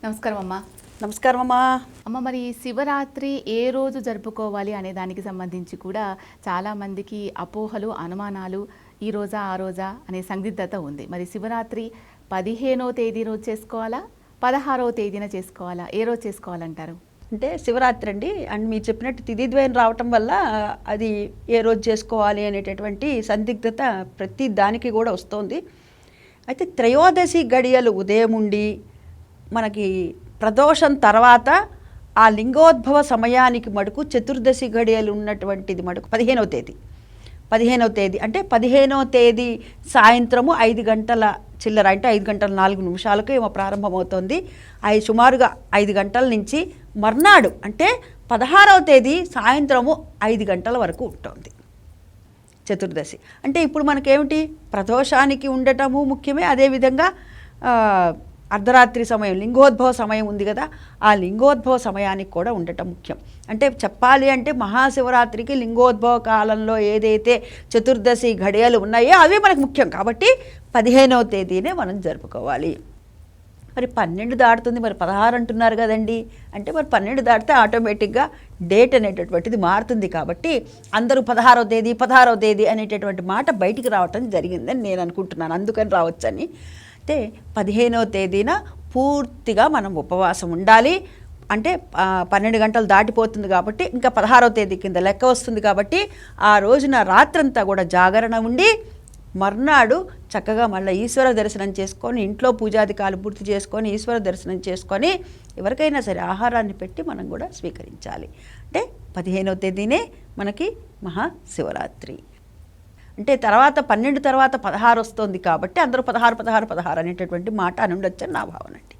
నమస్కారం అమ్మా. నమస్కారం అమ్మా. అమ్మ, మరి శివరాత్రి ఏ రోజు జరుపుకోవాలి అనే దానికి సంబంధించి కూడా చాలామందికి అపోహలు, అనుమానాలు, ఈ రోజా ఆ రోజా అనే సందిగ్ధత ఉంది. మరి శివరాత్రి 15వ తేదీ రోజు చేసుకోవాలా, 16వ తేదీన చేసుకోవాలా, ఏ రోజు చేసుకోవాలంటారు? అంటే శివరాత్రి అండి, అండ్ మీరు చెప్పినట్టు తిథిద్వయం రావటం వల్ల అది ఏ రోజు చేసుకోవాలి అనేటటువంటి సందిగ్ధత ప్రతి దానికి కూడా వస్తుంది. అయితే త్రయోదశి గడియలు ఉదయం ఉండి మనకి ప్రదోషం తర్వాత ఆ లింగోద్భవ సమయానికి మటుకు చతుర్దశి గడియలు ఉన్నటువంటిది మటుకు 15వ తేదీ అంటే 15వ తేదీ సాయంత్రము 5 గంటల చిల్లర, అంటే 5 గంటల 4 నిమిషాలకు ఏమో ప్రారంభమవుతుంది. సుమారుగా 5 గంటల నుంచి మర్నాడు అంటే 16వ తేదీ సాయంత్రము 5 గంటల వరకు ఉంటుంది చతుర్దశి. అంటే ఇప్పుడు మనకేమిటి, ప్రదోషానికి ఉండటము ముఖ్యమే, అదేవిధంగా అర్ధరాత్రి సమయం లింగోద్భవ సమయం ఉంది కదా, ఆ లింగోద్భవ సమయానికి కూడా ఉండటం ముఖ్యం. అంటే చెప్పాలి అంటే మహాశివరాత్రికి లింగోద్భవ కాలంలో ఏదైతే చతుర్దశి ఘడియలు ఉన్నాయో అవి మనకు ముఖ్యం. కాబట్టి 15వ తేదీనే మనం జరుపుకోవాలి. మరి 12 దాటుతుంది, మరి 16 అంటున్నారు కదండి. అంటే మరి 12 దాటితే ఆటోమేటిక్గా డేట్ అనేటటువంటిది మారుతుంది. కాబట్టి అందరూ 16వ తేదీ అనేటటువంటి మాట బయటికి రావటం జరిగిందని నేను అనుకుంటున్నాను. అందుకని రావచ్చని. అయితే 15వ తేదీన పూర్తిగా మనం ఉపవాసం ఉండాలి. అంటే 12 గంటలు దాటిపోతుంది కాబట్టి ఇంకా 16వ తేదీ కింద లెక్క వస్తుంది. కాబట్టి ఆ రోజున రాత్రంతా కూడా జాగరణ ఉండి మర్నాడు చక్కగా మళ్ళీ ఈశ్వర దర్శనం చేసుకొని, ఇంట్లో పూజాధికాలు పూర్తి చేసుకొని ఈశ్వర దర్శనం చేసుకొని ఎవరికైనా సరే ఆహారాన్ని పెట్టి మనం కూడా స్వీకరించాలి. అంటే 15వ తేదీనే మనకి మహాశివరాత్రి. అంటే తర్వాత 12 తర్వాత 16 వస్తుంది కాబట్టి అందరూ 16 అనేటటువంటి మాట అని ఉండొచ్చని నా భావన అండి.